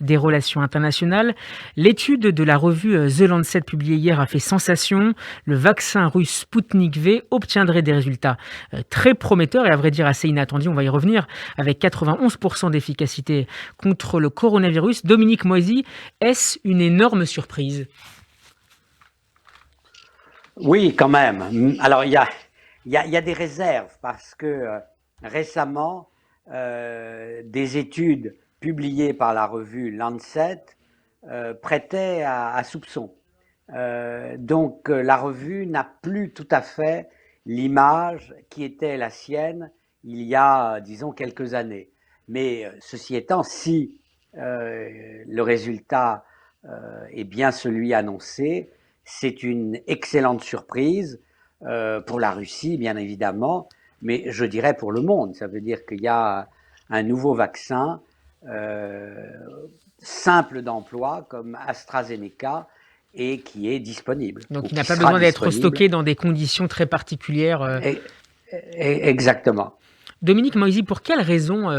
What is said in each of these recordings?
des relations internationales. L'étude de la revue The Lancet publiée hier a fait sensation. Le vaccin russe Sputnik V obtiendrait des résultats très prometteurs et à vrai dire assez inattendus. On va y revenir avec 91% d'efficacité contre le coronavirus. Dominique Moisy, est-ce une énorme surprise? Oui, quand même. Alors, il y a des réserves parce que récemment, des études publiées par la revue Lancet prêtaient à soupçon. La revue n'a plus tout à fait l'image qui était la sienne il y a, disons, quelques années. Mais ceci étant, si le résultat est bien celui annoncé, c'est une excellente surprise pour la Russie, bien évidemment, mais je dirais pour le monde. Ça veut dire qu'il y a un nouveau vaccin euh, simple d'emploi comme AstraZeneca et qui est disponible, ou Donc il n'a qui pas sera besoin d'être disponible. stocké dans des conditions très particulières. Et- Exactement. Dominique Moisy, pour quelles raisons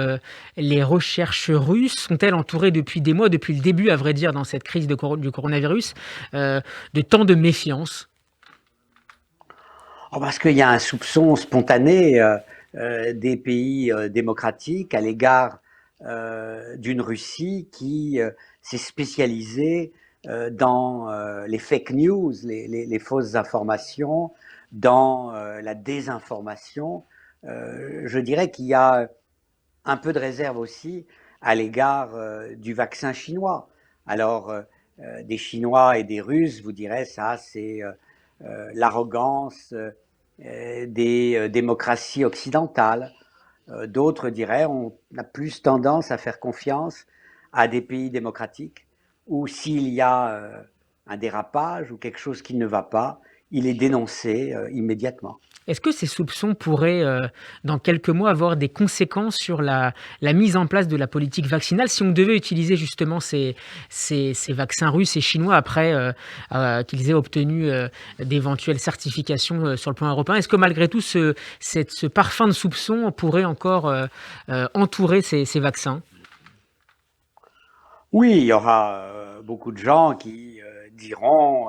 les recherches russes sont-elles entourées depuis des mois, depuis le début, à vrai dire, dans cette crise du coronavirus, de tant de méfiance? Oh, parce qu'il y a un soupçon spontané des pays démocratiques à l'égard d'une Russie qui s'est spécialisée dans les fake news, les fausses informations, dans la désinformation. Je dirais qu'il y a un peu de réserve aussi à l'égard du vaccin chinois. Alors, des Chinois et des Russes vous diraient ça, c'est l'arrogance des démocraties occidentales. D'autres diraient on a plus tendance à faire confiance à des pays démocratiques où s'il y a un dérapage ou quelque chose qui ne va pas, il est dénoncé immédiatement. Est-ce que ces soupçons pourraient, dans quelques mois, avoir des conséquences sur la mise en place de la politique vaccinale si on devait utiliser justement ces vaccins russes et chinois après qu'ils aient obtenu d'éventuelles certifications sur le plan européen? Est-ce que malgré tout, ce parfum de soupçon pourrait encore entourer ces vaccins? Oui, il y aura beaucoup de gens qui diront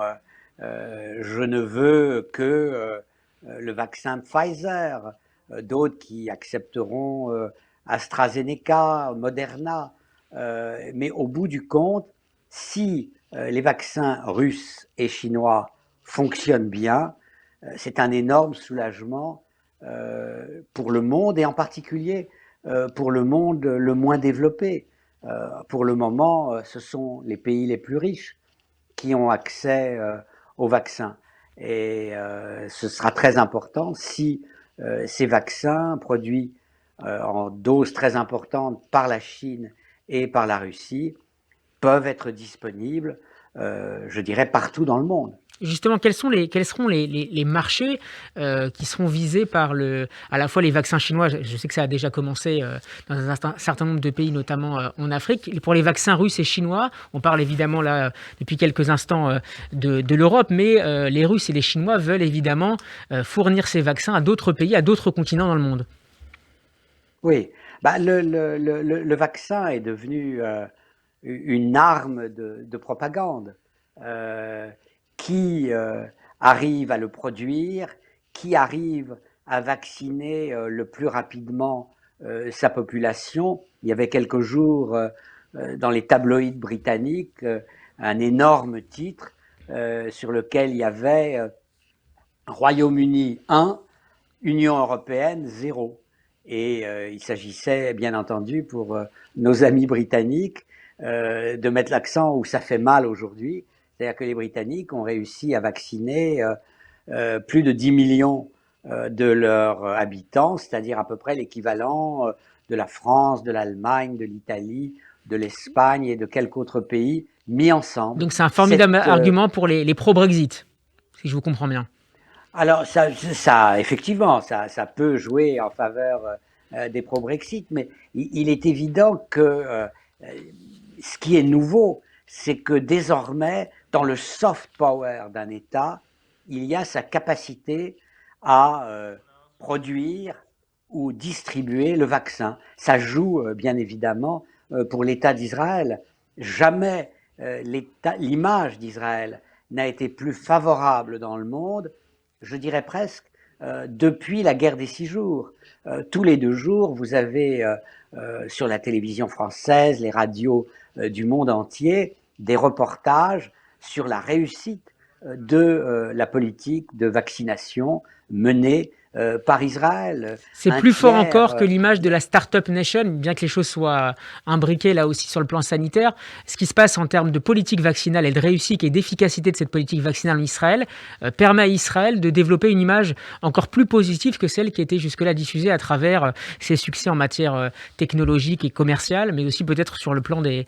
je ne veux que le vaccin Pfizer, d'autres qui accepteront AstraZeneca, Moderna. Mais au bout du compte, si les vaccins russes et chinois fonctionnent bien, c'est un énorme soulagement pour le monde et en particulier pour le monde le moins développé. Pour le moment, ce sont les pays les plus riches qui ont accès aux vaccins. Et ce sera très important si ces vaccins produits en doses très importantes par la Chine et par la Russie peuvent être disponibles, je dirais, partout dans le monde. Justement, quels seront les marchés qui seront visés par à la fois les vaccins chinois, je sais que ça a déjà commencé dans un certain nombre de pays, notamment en Afrique. Pour les vaccins russes et chinois, on parle évidemment là, depuis quelques instants, de l'Europe, mais les Russes et les Chinois veulent évidemment fournir ces vaccins à d'autres pays, à d'autres continents dans le monde. Oui, bah, le vaccin est devenu une arme de propagande euh, qui arrive à le produire, qui arrive à vacciner le plus rapidement sa population. Il y avait quelques jours dans les tabloïds britanniques un énorme titre sur lequel il y avait Royaume-Uni 1, Union européenne 0. Et il s'agissait bien entendu pour nos amis britanniques de mettre l'accent où ça fait mal aujourd'hui. C'est-à-dire que les Britanniques ont réussi à vacciner plus de 10 millions de leurs habitants, c'est-à-dire à peu près l'équivalent de la France, de l'Allemagne, de l'Italie, de l'Espagne et de quelques autres pays mis ensemble. Donc c'est un formidable argument pour les pro-Brexit, si je vous comprends bien. Alors, effectivement, ça peut jouer en faveur des pro-Brexit, mais il est évident que ce qui est nouveau, c'est que désormais, dans le soft power d'un État, il y a sa capacité à produire ou distribuer le vaccin. Ça joue bien évidemment pour l'État d'Israël. jamais l'image d'Israël n'a été plus favorable dans le monde, je dirais presque, depuis la guerre des 6 jours. Tous les 2 jours, vous avez sur la télévision française, les radios du monde entier, des reportages sur la réussite de la politique de vaccination menée par Israël. C'est Un plus fort tiers. encore que l'image de la Startup Nation, bien que les choses soient imbriquées là aussi sur le plan sanitaire. Ce qui se passe en termes de politique vaccinale et de réussite et d'efficacité de cette politique vaccinale en Israël permet à Israël de développer une image encore plus positive que celle qui était jusque-là diffusée à travers ses succès en matière technologique et commerciale, mais aussi peut-être sur le plan des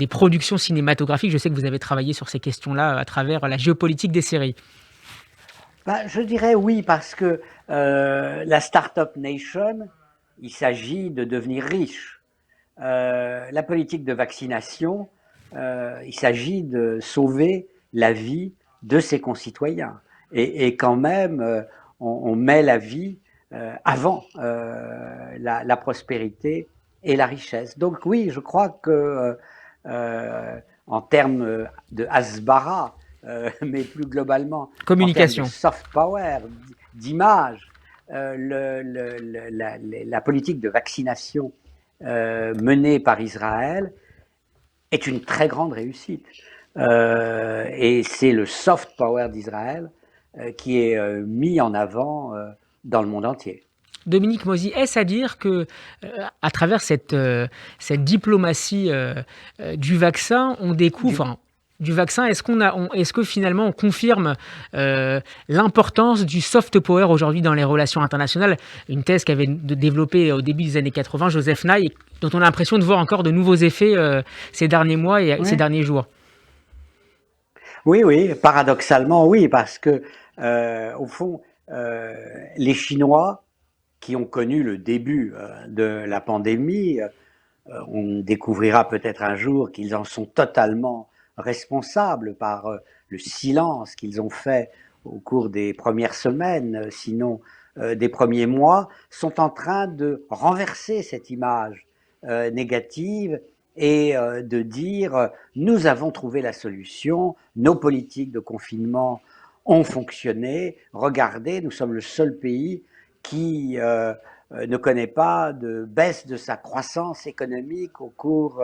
productions cinématographiques. Je sais que vous avez travaillé sur ces questions-là à travers la géopolitique des séries. Je dirais oui, parce que la Startup Nation, il s'agit de devenir riche. La politique de vaccination, il s'agit de sauver la vie de ses concitoyens. Et quand même, on met la vie avant la prospérité et la richesse. Donc oui, je crois que en termes de hasbara, mais plus globalement en termes de Communication. soft power, d'image, la politique de vaccination menée par Israël est une très grande réussite. Et c'est le soft power d'Israël qui est mis en avant dans le monde entier. Dominique Mosi, est-ce à dire que, à travers cette diplomatie du vaccin, on découvre, Du, enfin, du vaccin, est-ce que finalement on confirme l'importance du soft power aujourd'hui dans les relations internationales? Une thèse qu'avait développée au début des années 80 Joseph Nye, dont on a l'impression de voir encore de nouveaux effets ces derniers mois et ces ouais. derniers jours. Oui, oui, paradoxalement, oui, parce que au fond, les Chinois qui ont connu le début de la pandémie, on découvrira peut-être un jour qu'ils en sont totalement responsables par le silence qu'ils ont fait au cours des premières semaines, sinon des premiers mois, sont en train de renverser cette image négative et de dire nous avons trouvé la solution, nos politiques de confinement ont fonctionné, regardez, nous sommes le seul pays qui ne connaît pas de baisse de sa croissance économique au cours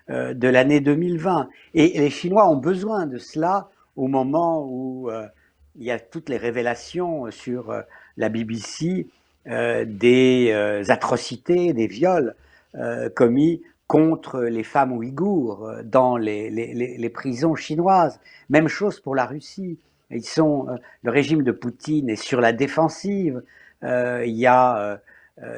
de l'année 2020. Et les Chinois ont besoin de cela au moment où il y a toutes les révélations sur la BBC des atrocités, des viols commis contre les femmes ouïghours dans les prisons chinoises. Même chose pour la Russie. Le régime de Poutine est sur la défensive. Il y a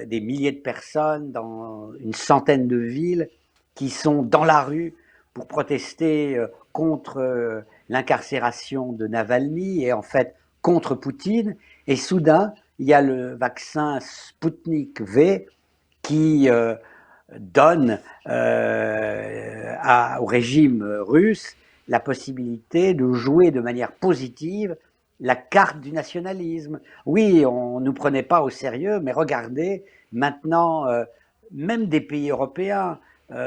des milliers de personnes dans une centaine de villes qui sont dans la rue pour protester contre l'incarcération de Navalny et en fait contre Poutine. Et soudain, il y a le vaccin Sputnik V qui donne au régime russe la possibilité de jouer de manière positive la carte du nationalisme. Oui, on ne nous prenait pas au sérieux, mais regardez, maintenant, même des pays européens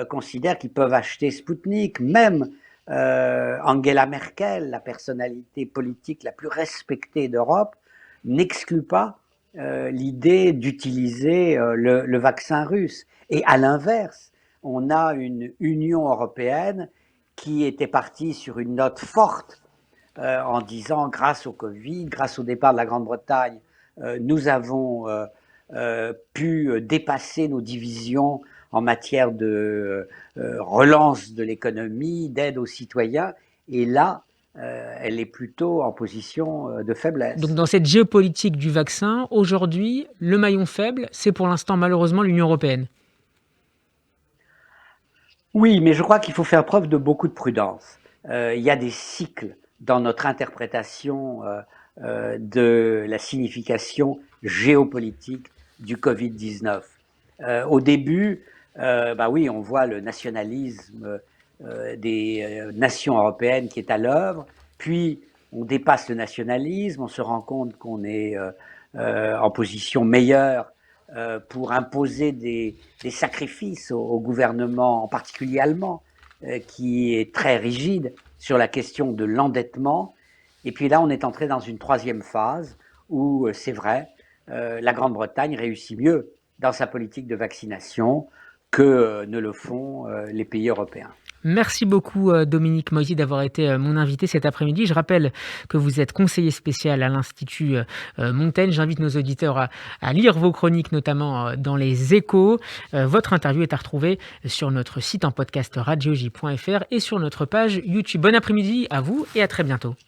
considèrent qu'ils peuvent acheter Sputnik, même Angela Merkel, la personnalité politique la plus respectée d'Europe, n'exclut pas l'idée d'utiliser le vaccin russe. Et à l'inverse, on a une Union européenne qui était partie sur une note forte en disant grâce au Covid, grâce au départ de la Grande-Bretagne, nous avons pu dépasser nos divisions en matière de relance de l'économie, d'aide aux citoyens. Et là, elle est plutôt en position de Donc faiblesse. dans cette géopolitique du vaccin, aujourd'hui, le maillon faible, c'est pour l'instant malheureusement l'Union européenne. Oui, mais je crois qu'il faut faire preuve de beaucoup de prudence. Il y a des cycles dans notre interprétation de la signification géopolitique du Covid-19. Au début, bah oui, on voit le nationalisme des nations européennes qui est à l'œuvre, puis on dépasse le nationalisme, on se rend compte qu'on est en position meilleure pour imposer des sacrifices au gouvernement, en particulier allemand, qui est très rigide sur la question de l'endettement. Et puis là, on est entré dans une troisième phase où, c'est vrai, la Grande-Bretagne réussit mieux dans sa politique de vaccination que ne le font les pays européens. Merci beaucoup Dominique Moisy d'avoir été mon invité cet après-midi. Je rappelle que vous êtes conseiller spécial à l'Institut Montaigne. J'invite nos auditeurs à lire vos chroniques, notamment dans les Échos. Votre interview est à retrouver sur notre site en podcast radioj.fr et sur notre page YouTube. Bon après-midi à vous et à très bientôt.